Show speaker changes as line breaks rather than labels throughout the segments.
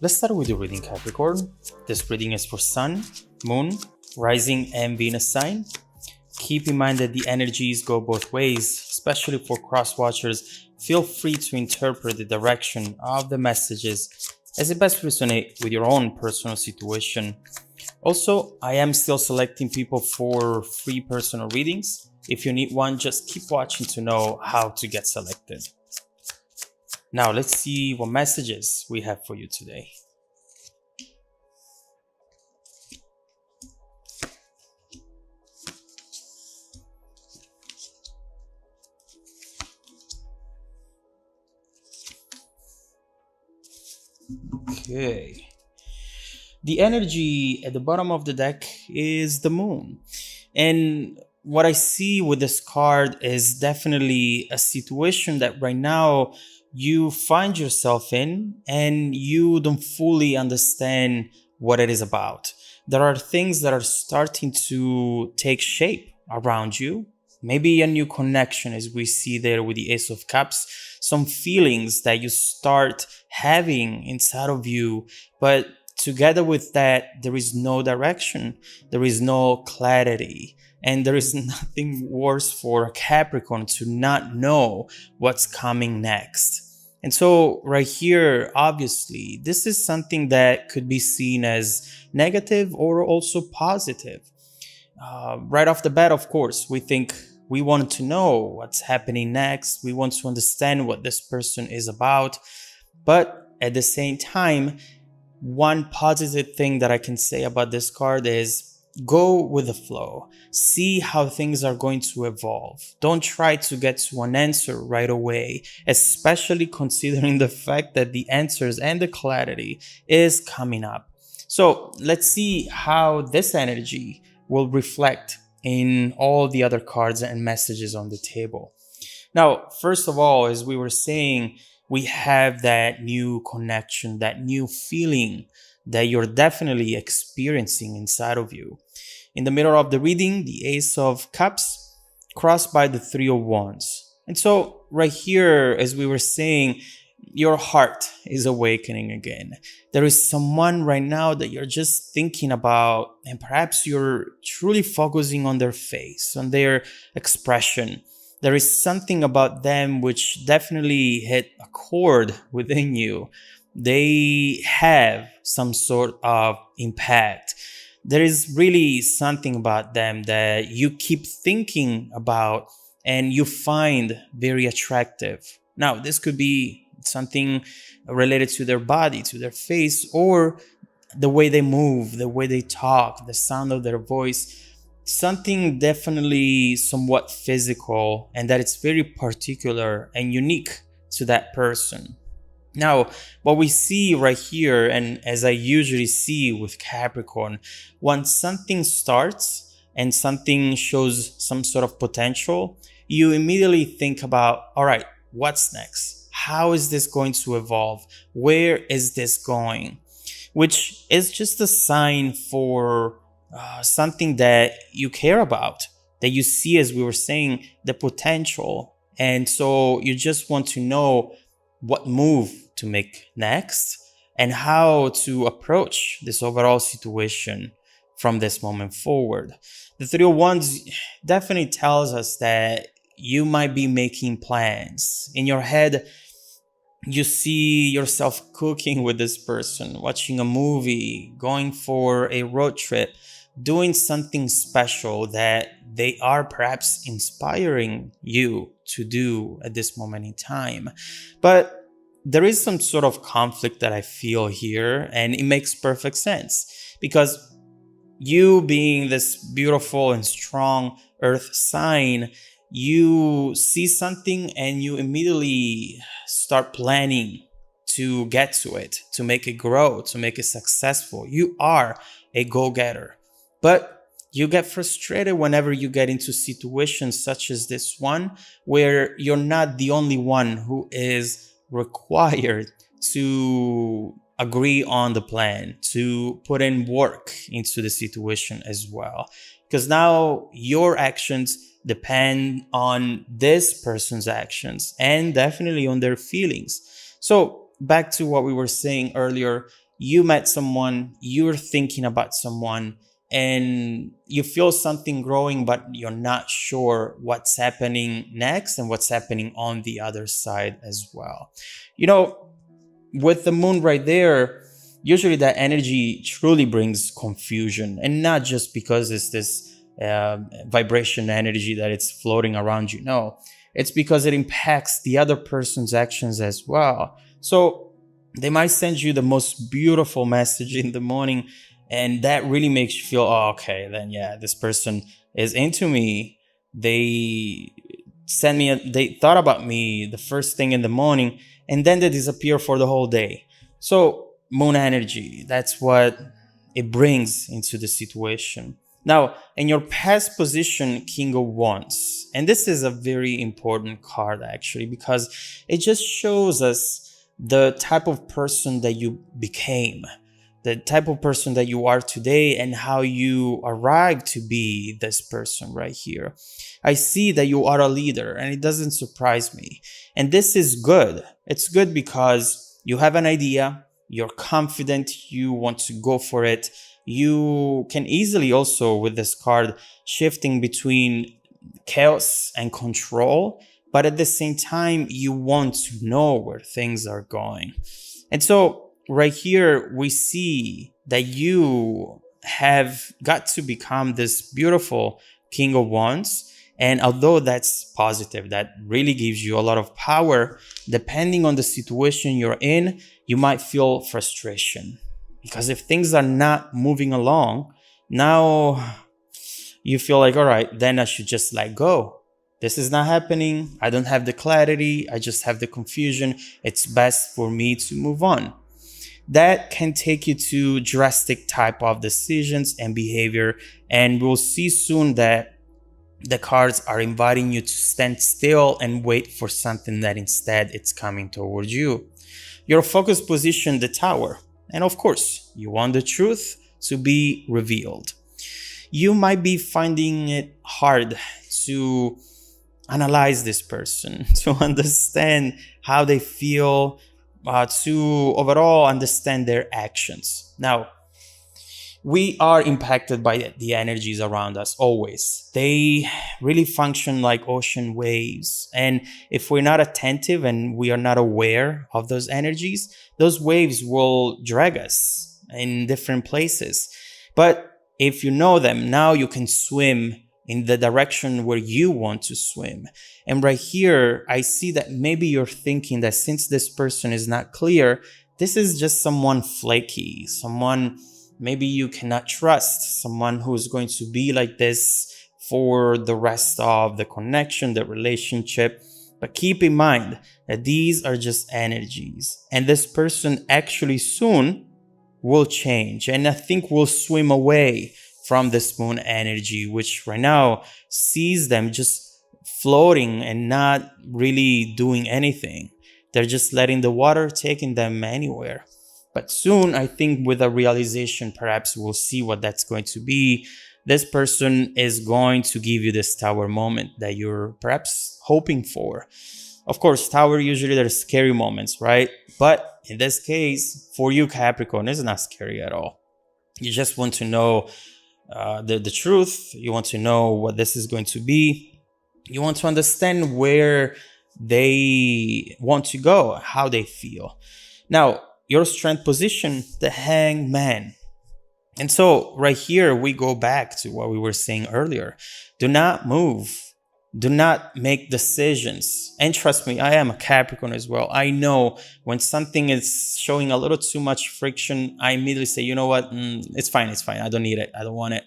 Let's start with your reading, Capricorn. This reading is for Sun, Moon, Rising, and Venus sign. Keep in mind that the energies go both ways, especially for cross watchers. Feel free to interpret the direction of the messages as it best resonates with your own personal situation. Also, I am still selecting people for free personal readings. If you need one, just keep watching to know how to get selected. Now, let's see what messages we have for you today. Okay. The energy at the bottom of the deck is the moon. And what I see with this card is definitely a situation that right now you find yourself in and you don't fully understand what it is about. There are things that are starting to take shape around you. Maybe a new connection, as we see there with the Ace of Cups, some feelings that you start having inside of you, but together with that, there is no direction, there is no clarity, and there is nothing worse for a Capricorn to not know what's coming next. And so right here, obviously, this is something that could be seen as negative or also positive. Right off the bat, of course, we think we want to know what's happening next. We want to understand what this person is about. But at the same time, one positive thing that I can say about this card is go with the flow. See how things are going to evolve. Don't try to get to an answer right away, especially considering the fact that the answers and the clarity is coming up. So let's see how this energy will reflect in all the other cards and messages on the table. Now, first of all, as we were saying, we have that new connection, that new feeling that you're definitely experiencing inside of you. In the middle of the reading, the Ace of Cups crossed by the Three of Wands. And so right here, as we were saying, your heart is awakening again. There is someone right now that you're just thinking about, and perhaps you're truly focusing on their face, on their expression. There is something about them which definitely hit a chord within you. They have some sort of impact. There is really something about them that you keep thinking about and you find very attractive. Now, this could be something related to their body, to their face, or the way they move, the way they talk, the sound of their voice. Something definitely somewhat physical, and that it's very particular and unique to that person. Now, what we see right here, and as I usually see with Capricorn, once something starts and something shows some sort of potential, you immediately think about, all right, what's next? How is this going to evolve? Where is this going? Which is just a sign for something that you care about, that you see, as we were saying, the potential. And so you just want to know what move to make next and how to approach this overall situation from this moment forward. The Three of Wands definitely tells us that you might be making plans. In your head, you see yourself cooking with this person, watching a movie, going for a road trip, doing something special that they are perhaps inspiring you to do at this moment in time. But there is some sort of conflict that I feel here, and it makes perfect sense because you being this beautiful and strong earth sign, you see something and you immediately start planning to get to it, to make it grow, to make it successful. You are a go-getter. But you get frustrated whenever you get into situations such as this one, where you're not the only one who is required to agree on the plan, to put in work into the situation as well. Because now your actions depend on this person's actions and definitely on their feelings. So back to what we were saying earlier, you met someone, you're thinking about someone, and you feel something growing, but you're not sure what's happening next and what's happening on the other side as well. You know, with the moon right there, usually that energy truly brings confusion, and not just because it's this vibration energy that it's floating around you. No, it's because it impacts the other person's actions as well. So they might send you the most beautiful message in the morning, and that really makes you feel, oh, okay, then yeah, this person is into me. They they thought about me the first thing in the morning, and then they disappear for the whole day. So moon energy, that's what it brings into the situation. Now, in your past position, King of Wands, and this is a very important card actually, because it just shows us the type of person that you became, the type of person that you are today, and how you arrived to be this person right here. I see that you are a leader, and it doesn't surprise me. And this is good. It's good because you have an idea, you're confident, you want to go for it. You can easily also, with this card, shifting between chaos and control, but at the same time, you want to know where things are going. And so right here, we see that you have got to become this beautiful King of Wands. And although that's positive, that really gives you a lot of power, depending on the situation you're in, you might feel frustration. Because if things are not moving along, now you feel like, all right, then I should just let go. This is not happening. I don't have the clarity. I just have the confusion. It's best for me to move on. That can take you to drastic type of decisions and behavior. And we'll see soon that the cards are inviting you to stand still and wait for something that instead it's coming towards you. Your focus position, the Tower. And of course, you want the truth to be revealed. You might be finding it hard to analyze this person, to understand how they feel, to overall understand their actions. Now, we are impacted by the energies around us always. They really function like ocean waves. And if we're not attentive and we are not aware of those energies, those waves will drag us in different places. But if you know them, now you can swim in the direction where you want to swim. And right here, I see that maybe you're thinking that since this person is not clear, this is just someone flaky, someone maybe you cannot trust, someone who is going to be like this for the rest of the connection, the relationship. But keep in mind that these are just energies, and this person actually soon will change. And I think will swim away from this moon energy, which right now sees them just floating and not really doing anything. They're just letting the water taking them anywhere. But soon, I think with a realization, perhaps we'll see what that's going to be. This person is going to give you this Tower moment that you're perhaps hoping for. Of course, Tower, usually there's scary moments, right? But in this case, for you, Capricorn, it's not scary at all. You just want to know the truth. You want to know what this is going to be. You want to understand where they want to go, how they feel. Now, your strength position, the Hangman. And so right here, we go back to what we were saying earlier. Do not move. Do not make decisions. And trust me, I am a Capricorn as well. I know when something is showing a little too much friction, I immediately say, you know what? It's fine. It's fine. I don't need it. I don't want it.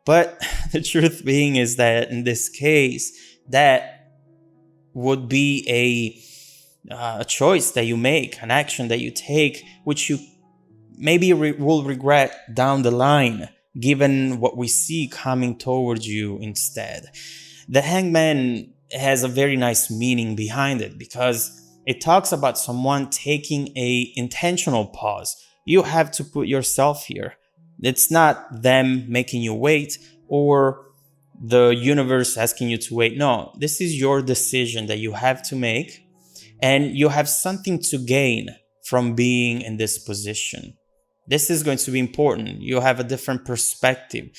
But the truth being is that in this case, that would be a choice that you make, an action that you take, which you maybe will regret down the line, given what we see coming towards you instead. The Hangman has a very nice meaning behind it because it talks about someone taking a intentional pause. You have to put yourself here. It's not them making you wait or the universe asking you to wait. No, this is your decision that you have to make. And you have something to gain from being in this position. This is going to be important. You have a different perspective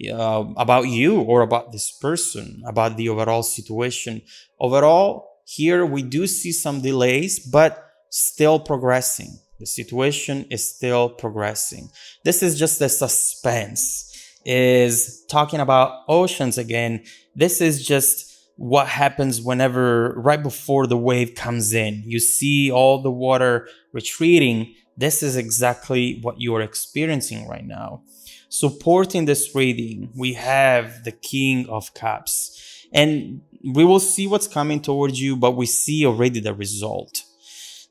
about you or about this person, about the overall situation. Overall, here we do see some delays, but still progressing. The situation is still progressing. This is just the suspense. Is talking about oceans again. This is just what happens whenever, right before the wave comes in, you see all the water retreating. This is exactly what you are experiencing right now. Supporting this reading, we have the King of Cups, and we will see what's coming towards you, but we see already the result.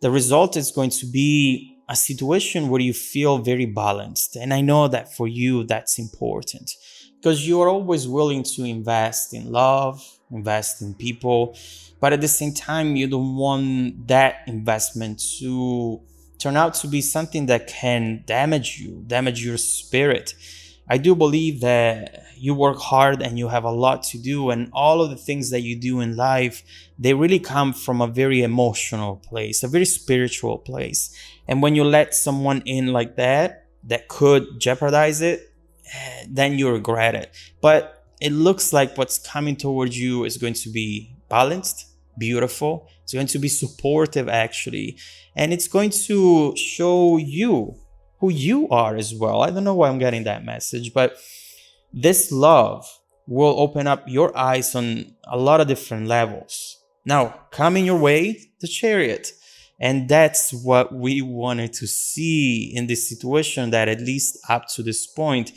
The result is going to be a situation where you feel very balanced. And I know that for you, that's important because you are always willing to invest in love, invest in people, but at the same time, you don't want that investment to turn out to be something that can damage you, damage your spirit. I do believe that you work hard and you have a lot to do, and all of the things that you do in life, they really come from a very emotional place, a very spiritual place. And when you let someone in like that, that could jeopardize it, then you regret it. But it looks like what's coming towards you is going to be balanced, beautiful. It's going to be supportive, actually. And it's going to show you who you are as well. I don't know why I'm getting that message, but this love will open up your eyes on a lot of different levels. Now, coming your way, the Chariot. And that's what we wanted to see in this situation that, at least up to this point,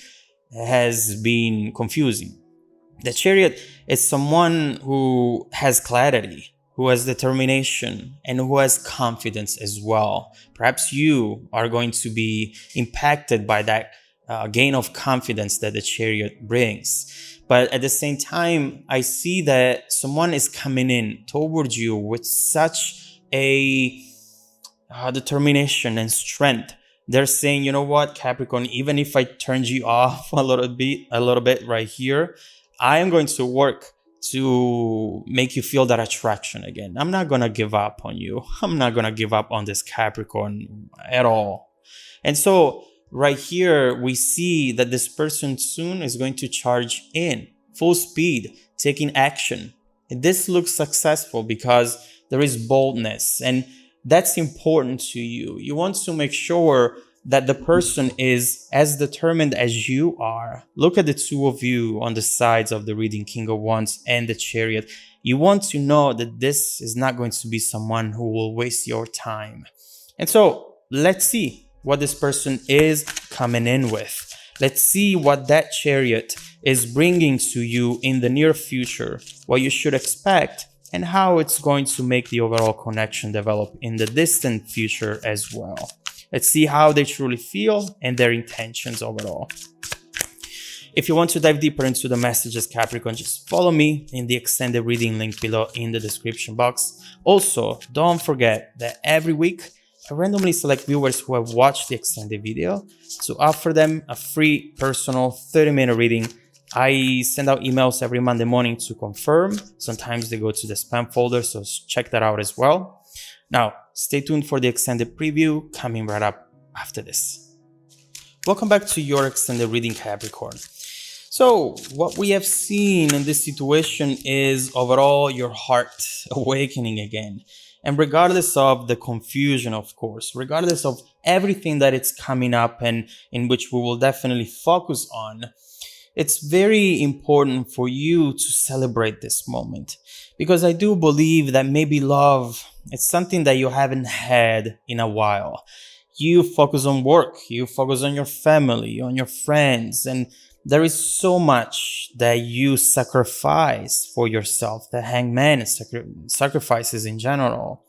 has been confusing. The Chariot is someone who has clarity, who has determination, and who has confidence as well. Perhaps you are going to be impacted by that gain of confidence that the Chariot brings. But at the same time, I see that someone is coming in towards you with such a determination and strength. They're saying, you know what, Capricorn, even if I turned you off a little bit right here, I am going to work to make you feel that attraction again. I'm not going to give up on you. I'm not going to give up on this Capricorn at all. And so right here, we see that this person soon is going to charge in full speed, taking action. And this looks successful because there is boldness, and that's important to you. You want to make sure that the person is as determined as you are. Look at the two of you on the sides of the reading, King of Wands and the Chariot. You want to know that this is not going to be someone who will waste your time. And so let's see what this person is coming in with. Let's see what that Chariot is bringing to you in the near future, what you should expect, and how it's going to make the overall connection develop in the distant future as well. Let's see how they truly feel and their intentions overall. If you want to dive deeper into the messages, Capricorn, just follow me in the extended reading link below in the description box. Also, don't forget that every week, I randomly select viewers who have watched the extended video to offer them a free personal 30-minute reading. I send out emails every Monday morning to confirm. Sometimes they go to the spam folder, so check that out as well. Now, stay tuned for the extended preview coming right up after this. Welcome back to your extended reading, Capricorn. So, what we have seen in this situation is overall your heart awakening again. And regardless of the confusion, of course, regardless of everything that it's coming up and in which we will definitely focus on, it's very important for you to celebrate this moment, because I do believe that maybe love, it's something that you haven't had in a while. You focus on work, you focus on your family, on your friends, and there is so much that you sacrifice for yourself, the hangman sacrifices in general.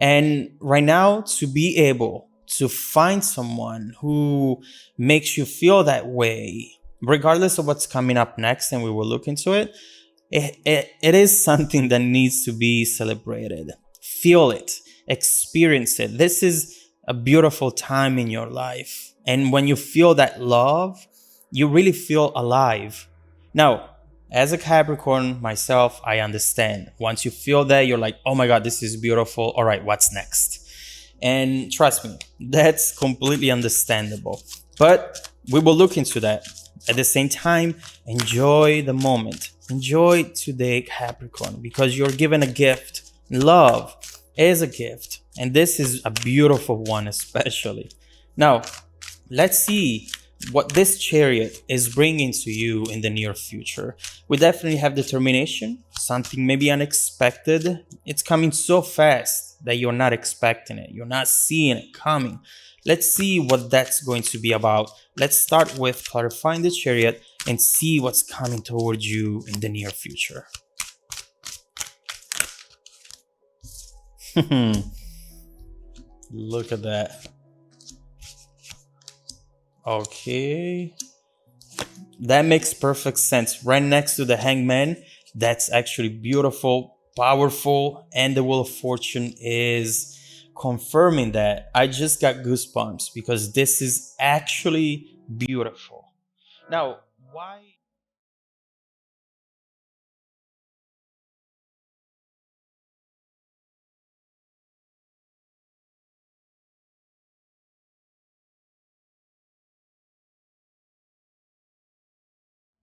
And right now, to be able to find someone who makes you feel that way, regardless of what's coming up next, and we will look into it, it is something that needs to be celebrated. Feel it, experience it. This is a beautiful time in your life. And when you feel that love, you really feel alive. Now, as a Capricorn myself, I understand. Once you feel that, you're like, oh my God, this is beautiful. All right, what's next? And trust me, that's completely understandable. But we will look into that. At the same time, enjoy the moment. Enjoy today, Capricorn, because you're given a gift. Love is a gift. And this is a beautiful one, especially. Now, let's see what this chariot is bringing to you in the near future. We definitely have determination, something maybe unexpected. It's coming so fast that you're not expecting it, you're not seeing it coming. Let's see what that's going to be about. Let's start with clarifying the chariot and see what's coming towards you in the near future. Look at that. Okay, that makes perfect sense. Right next to the hangman, that's actually beautiful, powerful, and the Wheel of Fortune is confirming that. I just got goosebumps because this is actually beautiful. Now, why?